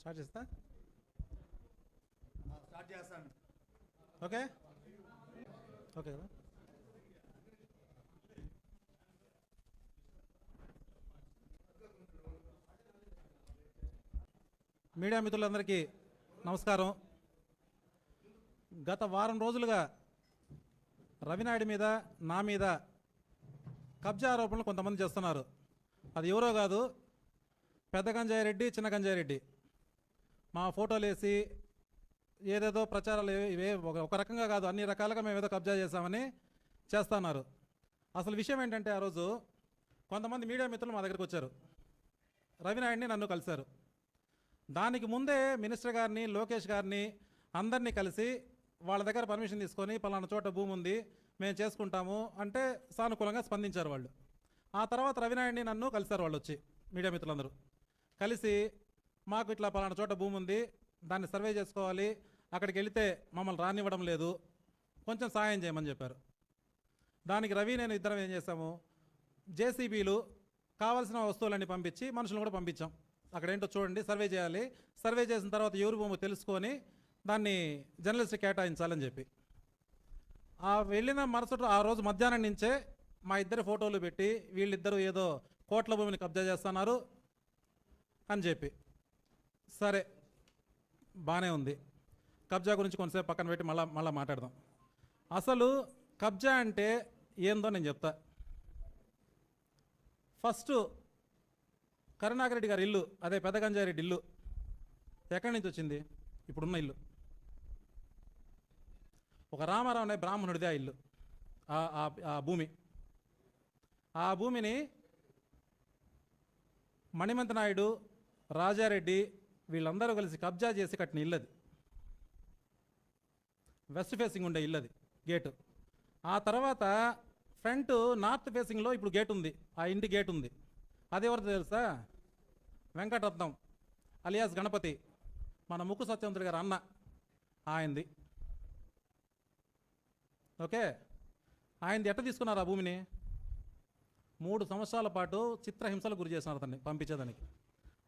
Start చేస్తా. Start చేస్తాను. Okay okay కదా. మీడియా మిత్రులందరికీ నమస్కారం. గత వారం రోజులుగా రవినాయుడు మీద, నా మీద కబ్జా ఆరోపణలు కొంతమంది చేస్తున్నారు. అది ఎవరో కాదు, పెద్ద గంజాయి రెడ్డి, చిన్న గంజాయి రెడ్డి. మా ఫోటోలు వేసి ఏదేదో ప్రచారాలు ఒక రకంగా కాదు, అన్ని రకాలుగా మేము ఏదో కబ్జా చేశామని చేస్తున్నారు. అసలు విషయం ఏంటంటే, ఆ రోజు కొంతమంది మీడియా మిత్రులు మా దగ్గరికి వచ్చారు, రవినాయుడిని నన్ను కలిశారు. దానికి ముందే మినిస్టర్ గారిని, లోకేష్ గారిని అందరినీ కలిసి వాళ్ళ దగ్గర పర్మిషన్ తీసుకొని పలానా చోట భూమి ఉంది మేము చేసుకుంటాము అంటే సానుకూలంగా స్పందించారు వాళ్ళు. ఆ తర్వాత రవినాయుడిని నన్ను కలిశారు వాళ్ళు వచ్చి, మీడియా మిత్రులందరూ కలిసి మాకు ఇట్లా పలానా చోట భూమి ఉంది, దాన్ని సర్వే చేసుకోవాలి, అక్కడికి వెళితే మమ్మల్ని రానివ్వడం లేదు, కొంచెం సాయం చేయమని చెప్పారు. దానికి రవి నేను ఇద్దరం ఏం చేశాము, జేసీబీలు కావాల్సిన వస్తువులన్నీ పంపించి మనుషులను కూడా పంపించాం. అక్కడ ఏంటో చూడండి, సర్వే చేయాలి, సర్వే చేసిన తర్వాత ఎవరు భూమి తెలుసుకొని దాన్ని జర్నలిస్ట్ కేటాయించాలని చెప్పి ఆ వెళ్ళిన మరుసటి ఆ రోజు మధ్యాహ్నం నుంచే మా ఇద్దరు ఫోటోలు పెట్టి వీళ్ళిద్దరూ ఏదో కోట్ల భూమిని కబ్జా చేస్తున్నారు అని చెప్పి, సరే బాగానే ఉంది. కబ్జా గురించి కొంతసేపు పక్కన పెట్టి మళ్ళా మాట్లాడదాం. అసలు కబ్జా అంటే ఏందో నేను చెప్తా. ఫస్ట్ కరుణాకర్ రెడ్డి గారి ఇల్లు, అదే పెద్ద గంజాయి రెడ్డి ఇల్లు ఎక్కడి నుంచి వచ్చింది? ఇప్పుడున్న ఇల్లు ఒక రామారావు అనే బ్రాహ్మణుడిదే ఆ ఇల్లు, ఆ భూమి. ఆ భూమిని మణిమంత నాయుడు, రాజారెడ్డి వీళ్ళందరూ కలిసి కబ్జా చేసి కట్టిన ఇల్లు అది. వెస్ట్ ఫేసింగ్ ఉండే ఇల్లు అది, గేటు. ఆ తర్వాత ఫ్రంట్ నార్త్ ఫేసింగ్లో ఇప్పుడు గేట్ ఉంది, ఆ ఇంటి గేట్ ఉంది. అది ఎవరిదో తెలుసా? వెంకటరత్నం అలియాస్ గణపతి, మన ముక్కు సత్యవంతుడి గారు అన్న, ఆయనది. ఓకే, ఆయనది ఎట్ట తీసుకున్నారు ఆ భూమిని? 3 సంవత్సరాల పాటు చిత్రహింసలు గురి చేసినారు అతన్ని పంపించేదానికి.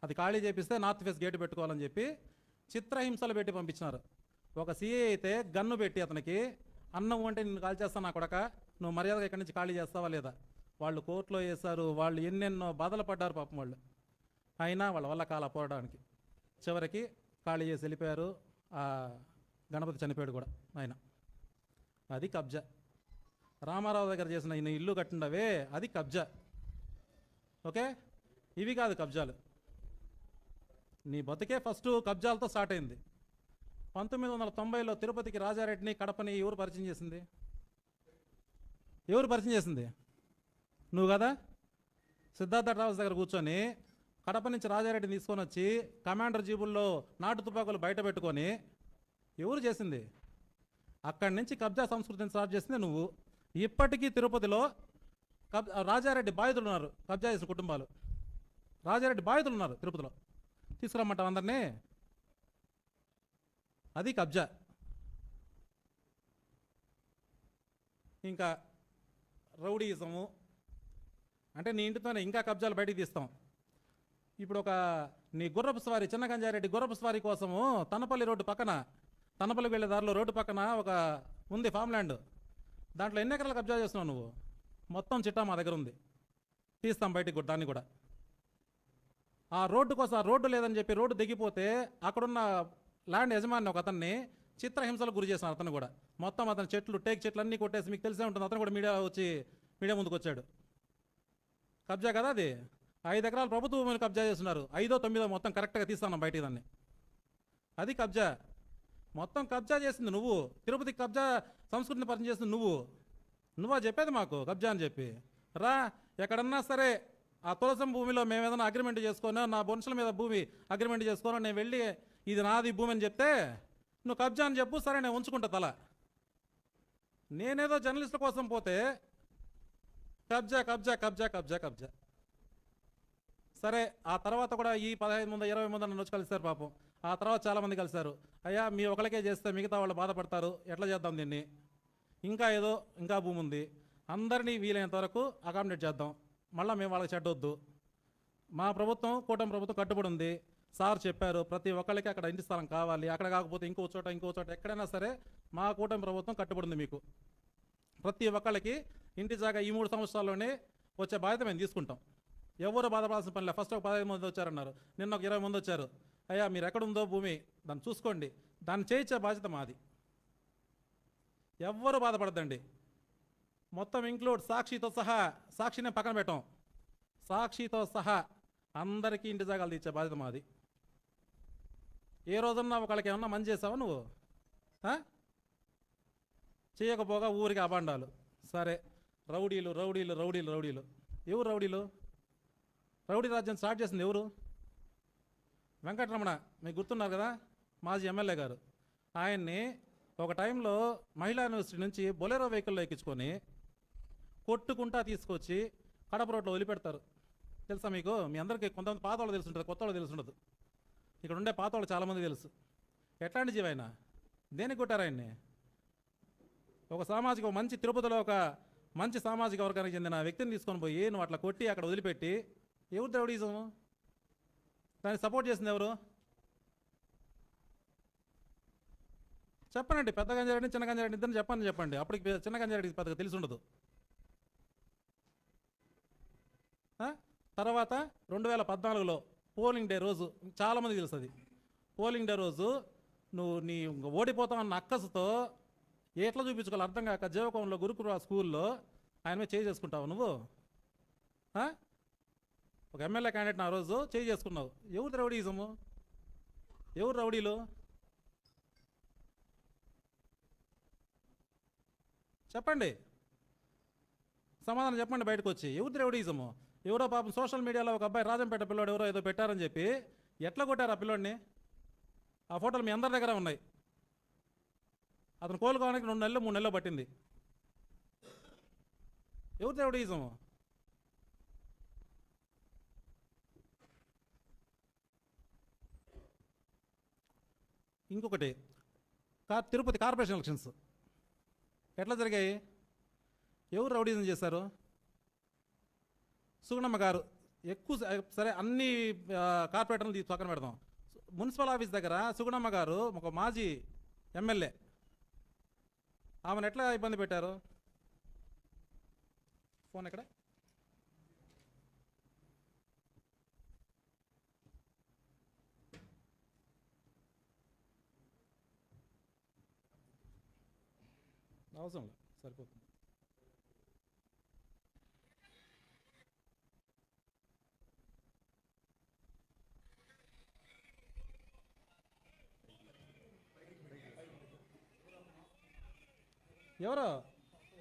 అది ఖాళీ చేపిస్తే నార్త్ ఫేస్ గేటు పెట్టుకోవాలని చెప్పి చిత్రహింసలు పెట్టి పంపించినారు. ఒక సీఏ అయితే గన్ను పెట్టి అతనికి, అన్నం అంటే నిన్ను కాల్ చేస్తాను నా కొడక, నువ్వు మర్యాదగా ఇక్కడి నుంచి ఖాళీ చేస్తావా లేదా? వాళ్ళు కోర్టులో వేశారు, వాళ్ళు ఎన్నెన్నో బాధలు పడ్డారు పాపం వాళ్ళు. అయినా వాళ్ళ వల్ల కాల పోవడానికి చివరికి ఖాళీ చేసి వెళ్ళిపోయారు. ఆ గణపతి చనిపోయాడు కూడా ఆయన. అది కబ్జా. రామారావు దగ్గర చేసిన ఈయన ఇల్లు కట్టిండవే, అది కబ్జా. ఓకే, ఇవి కాదు కబ్జాలు. నీ బతికే ఫస్ట్ కబ్జాలతో స్టార్ట్ అయింది. 1990లో తిరుపతికి రాజారెడ్డిని, కడపని ఎవరు పరిచయం చేసింది? ఎవరు పరిచయం చేసింది? నువ్వు కదా. సిద్ధార్థ ట్రావెల్స్ దగ్గర కూర్చొని కడప నుంచి రాజారెడ్డిని తీసుకొని వచ్చి కమాండర్ జీబుల్లో నాటు తుపాకులు బయట పెట్టుకొని ఎవరు చేసింది? అక్కడి నుంచి కబ్జా సంస్కృతిని స్టార్ట్ చేసింది నువ్వు. ఇప్పటికీ తిరుపతిలో రాజారెడ్డి బాధితులు ఉన్నారు, కబ్జా చేసిన కుటుంబాలు. రాజారెడ్డి బాధితులు ఉన్నారు తిరుపతిలో, తీసుకురమ్మంటాం అందరినీ. అది కబ్జా. ఇంకా రౌడీయిజము అంటే నీ ఇంటితోనే ఇంకా కబ్జాలు బయటికి తీస్తాం. ఇప్పుడు నీ గుర్రపు స్వారీ, చిన్న గంజారెడ్డి గుర్రపు స్వారీ కోసము తనపల్లి రోడ్డు పక్కన, తనపల్లి వెళ్ళే దారిలో రోడ్డు పక్కన ఉంది ఫామ్ ల్యాండ్. దాంట్లో ఎన్ని ఎకరాలు కబ్జా చేస్తున్నావు నువ్వు? మొత్తం చిట్టా మా దగ్గర ఉంది, తీస్తాం బయటికి కూడా దాన్ని కూడా. ఆ రోడ్డు కోసం, ఆ రోడ్డు లేదని చెప్పి రోడ్డు దిగిపోతే అక్కడున్న ల్యాండ్ యజమాని ఒక అతన్ని చిత్రహింసలకు గురి చేసిన అతను కూడా. మొత్తం అతని చెట్లు, టేక్ చెట్లు అన్నీ కొట్టేసి, మీకు తెలిసే ఉంటుంది, అతను కూడా మీడియా ముందుకు వచ్చాడు. కబ్జా కదా అది. 5 ఎకరాలు ప్రభుత్వ భూమిని కబ్జా చేస్తున్నారు. 5ో 9ో మొత్తం కరెక్ట్గా తీస్తాను బయటికి దాన్ని. అది కబ్జా. మొత్తం కబ్జా చేసింది నువ్వు. తిరుపతికి కబ్జా సంస్కృతిని పరిచయం చేసింది నువ్వా చెప్పేది మాకు కబ్జా అని చెప్పి? రా, ఎక్కడన్నా సరే ఆ తులసం భూమిలో మేము ఏదైనా అగ్రిమెంట్ చేసుకున్నా, నా బొన్సుల మీద భూమి అగ్రిమెంట్ చేసుకున్నా, నేను వెళ్ళి ఇది నాది భూమి అని చెప్తే నువ్వు కబ్జా అని చెప్పు, సరే నేను ఉంచుకుంటా తల. నేనేదో జర్నలిస్టుల కోసం పోతే కబ్జా కబ్జా కబ్జా కబ్జా కబ్జా. సరే, ఆ తర్వాత కూడా ఈ 15 మంది 20 మంది నన్ను వచ్చి కలిశారు పాపం. ఆ తర్వాత చాలామంది కలిశారు. అయ్యా మీ ఒకరికే చేస్తే మిగతా వాళ్ళు బాధపడతారు, ఎట్లా చేద్దాం దీన్ని, ఇంకా భూమి ఉంది, అందరినీ వీలైనంత వరకు అకామిడేట్ చేద్దాం, మళ్ళీ మేము వాళ్ళకి చెడ్డొద్దు. మా ప్రభుత్వం, కూటమి ప్రభుత్వం కట్టుబడి ఉంది. సార్ చెప్పారు ప్రతి ఒక్కళ్ళకి అక్కడ ఇంటి స్థలం కావాలి, అక్కడ కాకపోతే ఇంకో చోట ఎక్కడైనా సరే మా కూటమి ప్రభుత్వం కట్టుబడింది మీకు. ప్రతి ఒక్కళ్ళకి ఇంటి జాగా ఈ 3 సంవత్సరాల్లోనే వచ్చే బాధ్యత మేము తీసుకుంటాం. ఎవరు బాధపడాల్సిన పని లేదు. ఫస్ట్ ఒక 15 మంది వచ్చారన్నారు, నిన్న ఒక 20 మంది వచ్చారు. అయ్యా మీరు ఎక్కడుందో భూమి దాన్ని చూసుకోండి, దాన్ని చేయించే బాధ్యత మాది. ఎవ్వరు బాధపడద్దండి. మొత్తం ఇంక్లూడ్ సాక్షితో సహా, సాక్షినే పక్కన పెట్టాం, సాక్షితో సహా అందరికీ ఇంటి జాగాలు ఇచ్చే బాధ్యత మాది. ఏ రోజున్నా ఒకళ్ళకి ఏమన్నా మంచి చేసావా నువ్వు? చేయకపోగా ఊరికి అబాండాలు. సరే, రౌడీలు రౌడీలు రౌడీలు రౌడీలు. ఎవరు రౌడీలు? రౌడీ రాజ్యం స్టార్ట్ చేసింది ఎవరు? వెంకటరమణ, మీకు గుర్తున్నారు కదా, మాజీ ఎమ్మెల్యే గారు. ఆయన్ని ఒక టైంలో మహిళా యూనివర్సిటీ నుంచి బొలెరో వెహికల్లో ఎక్కించుకొని కొట్టుకుంటా తీసుకొచ్చి కడప రోడ్లో వదిలిపెడతారు. తెలుసా మీకు? మీ అందరికీ కొంతమంది పాత వాళ్ళు తెలుసుంటుంది, కొత్త వాళ్ళు తెలుసుండదు. ఇక్కడ ఉండే పాత వాళ్ళు చాలామంది తెలుసు. ఎట్లాంటి జీవైనా దేనికి కొట్టారు ఆయన్ని? ఒక మంచి తిరుపతిలో ఒక మంచి సామాజిక వర్గానికి చెందిన వ్యక్తిని తీసుకొని పోయి నువ్వు అట్లా కొట్టి అక్కడ వదిలిపెట్టి, ఎవరు రౌడీజం? దాన్ని సపోర్ట్ చేసింది ఎవరు? చెప్పనండి. పెద్ద గంజారెడ్డి చిన్న గంజారెడ్డి ఇద్దరిని చెప్పండి. అప్పటికి చిన్న గంజారెడ్డికి పెద్దగా తెలిసి ఉండదు. తర్వాత 2014లో పోలింగ్ డే రోజు, చాలామంది తెలుసు అది, పోలింగ్ డే రోజు నువ్వు నీ ఓడిపోతామన్న అక్కసుతో ఎట్లా చూపించుకోవాలి అర్థం కాక జీవకంలో గురుకుల స్కూల్లో ఆయన మీద చేయి చేసుకుంటావు నువ్వు. ఒక ఎమ్మెల్యే క్యాండిడేట్ ఆ రోజు చేయి చేసుకున్నావు. ఎవరు రౌడీజము? ఎవరు రౌడీలు? చెప్పండి, సమాధానం చెప్పండి బయటకు వచ్చి. ఎవరు రౌడీజము? ఎవరో పాపం సోషల్ మీడియాలో ఒక అబ్బాయి రాజంపేట పిల్లోడు ఎవరో ఏదో పెట్టారని చెప్పి ఎట్లా కొట్టారు ఆ పిల్లోడిని? ఆ ఫోటోలు మీ అందరి దగ్గర ఉన్నాయి. అతను కోలుకోవడానికి 2 నెలలు 3 నెలలు పట్టింది. ఎవరు రౌడీజము? ఇంకొకటి, తిరుపతి కార్పొరేషన్ ఎలక్షన్స్ ఎట్లా జరిగాయి? ఎవరు రౌడీజం చేశారు? సుగుణమ్మ గారు ఎక్కువ. సరే, అన్ని కార్పొరేటర్లు పక్కన పెడదాం. మున్సిపల్ ఆఫీస్ దగ్గర సుగుణమ్మ గారు ఒక మాజీ ఎమ్మెల్యే, ఆమెను ఎట్లా ఇబ్బంది పెట్టారు? ఫోన్ ఎక్కడ? అవసరం సరిపోతుంది.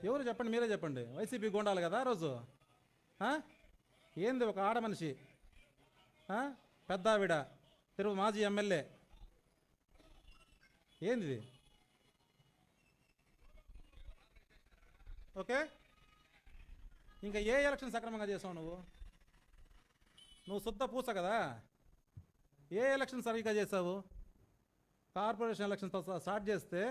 ఎవరు చెప్పండి, మీరే చెప్పండి. వైసీపీ గుండాలి కదా ఆ రోజు. ఏంది ఒక ఆడ మనిషి, పెద్ద ఆవిడ, మాజీ ఎమ్మెల్యే, ఏంది? ఓకే, ఇంకా ఏ ఎలక్షన్ సక్రమంగా చేసావు నువ్వు శుద్ధ పూస కదా. ఏ ఎలక్షన్ సరిగ్గా చేసావు? కార్పొరేషన్ ఎలక్షన్తో స్టార్ట్ చేస్తే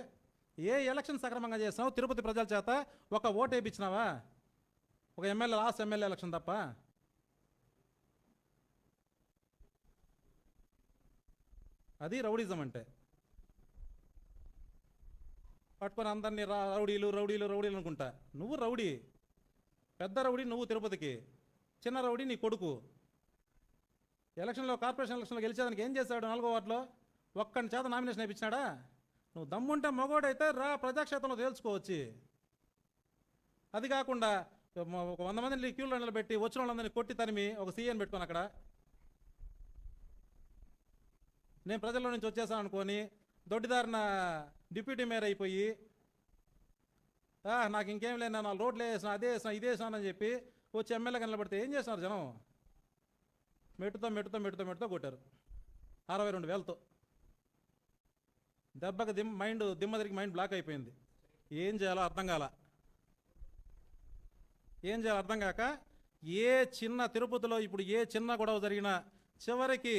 ఏ ఎలక్షన్ సక్రమంగా చేసావు? తిరుపతి ప్రజల చేత ఒక ఓటు వేయించినావా? ఒక ఎమ్మెల్యే, లాస్ట్ ఎమ్మెల్యే ఎలక్షన్ తప్ప. అది రౌడీజం అంటే. పట్టుకొని అందరినీ రౌడీలు రౌడీలు రౌడీలు అనుకుంటా. నువ్వు రౌడీ, పెద్ద రౌడీ నువ్వు తిరుపతికి, చిన్న రౌడీ నీ కొడుకు. ఎలక్షన్లో, కార్పొరేషన్ ఎలక్షన్లో గెలిచేదానికి ఏం చేశాడు? 4వ వార్డులో ఒక్కని చేత నామినేషన్ వేయించినాడా? నువ్వు దమ్ముంటే మగోడైతే రా, ప్రజాక్షేత్రంలో తేల్చుకోవచ్చు. అది కాకుండా ఒక 100 మందిని క్యూలో నిలబెట్టి వచ్చిన వాళ్ళందరినీ కొట్టి తరిమి ఒక సీఎని పెట్టుకొని అక్కడ నేను ప్రజల్లో నుంచి వచ్చేసాను అనుకొని దొడ్డిదారిన డిప్యూటీ మేయర్ అయిపోయి నాకు ఇంకేం లేదు, నా రోడ్లు వేసిన అదే వేసిన ఇదే వేసాను అని చెప్పి వచ్చి ఎమ్మెల్యేగా నిలబడితే ఏం చేస్తున్నారు జనం? మెట్టుతో కొట్టారు 62,000తో. దెబ్బకి దిమ్మ తిరిగి మైండ్ బ్లాక్ అయిపోయింది. ఏం చేయాలో అర్థం కాక ఏ చిన్న తిరుపతిలో ఇప్పుడు ఏ చిన్న గొడవ జరిగినా, చివరికి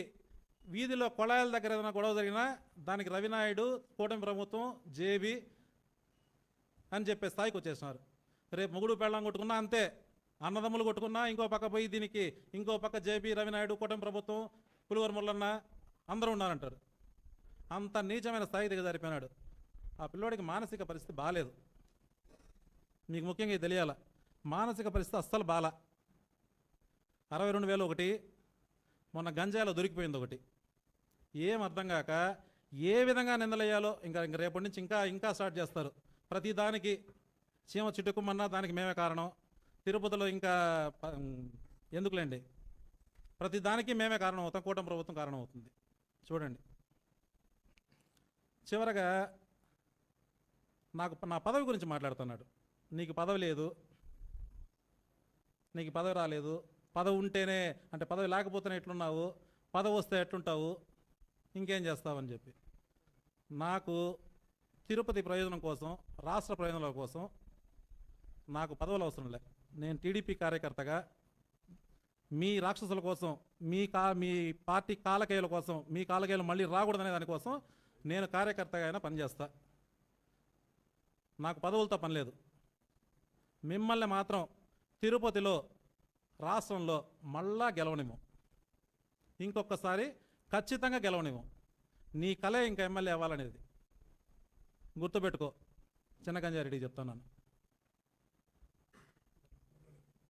వీధిలో కొళాయిల దగ్గర ఏదైనా గొడవ జరిగినా దానికి రవినాయుడు, కూటమి ప్రభుత్వం, జేబీ అని చెప్పే స్థాయికి వచ్చేసినారు. రేపు మొగుడు పెళ్ళం కొట్టుకున్నా అంతే, అన్నదమ్ములు కొట్టుకున్నా ఇంకో పక్క పోయి దీనికి ఇంకో పక్క జేబీ, రవినాయుడు, కూటమి ప్రభుత్వం, పులివర్ ముల్లన్న అందరూ ఉన్నారంటారు. అంత నీచమైన స్థాయి దిగజారిపోయినాడు. ఆ పిల్లోడికి మానసిక పరిస్థితి బాగాలేదు. మీకు ముఖ్యంగా ఇది తెలియాల, మానసిక పరిస్థితి అస్సలు బాలా. 62,000 ఒకటి, మొన్న గంజాయిలో దొరికిపోయింది ఒకటి. ఏం అర్థం కాక ఏ విధంగా నిందలేయాలో ఇంకా రేపటి నుంచి ఇంకా స్టార్ట్ చేస్తారు. ప్రతి దానికి చీమ చిట్టుకుమన్నా దానికి మేమే కారణం. తిరుపతిలో ఇంకా ఎందుకులేండి, ప్రతి దానికి మేమే కారణం అవుతాం, కూటమి ప్రభుత్వం కారణం అవుతుంది. చూడండి, చివరగా నా పదవి గురించి మాట్లాడుతున్నాడు. నీకు పదవి లేదు, నీకు పదవి రాలేదు, పదవి ఉంటేనే అంటే పదవి లేకపోతేనే ఎట్లున్నావు, పదవి వస్తే ఎట్లుంటావు, ఇంకేం చేస్తావని చెప్పి. నాకు తిరుపతి ప్రయోజనం కోసం, రాష్ట్ర ప్రయోజనాల కోసం నాకు పదవులు అవసరం లే. నేను టీడీపీ కార్యకర్తగా మీ రాక్షసుల కోసం, మీ పార్టీ కాలకేయుల కోసం, మీ కాలకేయులు మళ్ళీ రాకూడదనే దానికోసం నేను కార్యకర్తగా అయినా పనిచేస్తా. నాకు పదవులతో పని లేదు. మిమ్మల్ని మాత్రం తిరుపతిలో, రాష్ట్రంలో మళ్ళా గెలవనివ్వం. ఇంకొకసారి ఖచ్చితంగా గెలవనివ్వం. నీ కలే ఇంకా ఎమ్మెల్యే అవ్వాలనేది గుర్తుపెట్టుకో. చిన్న గంజారెడ్డికి చెప్తున్నాను.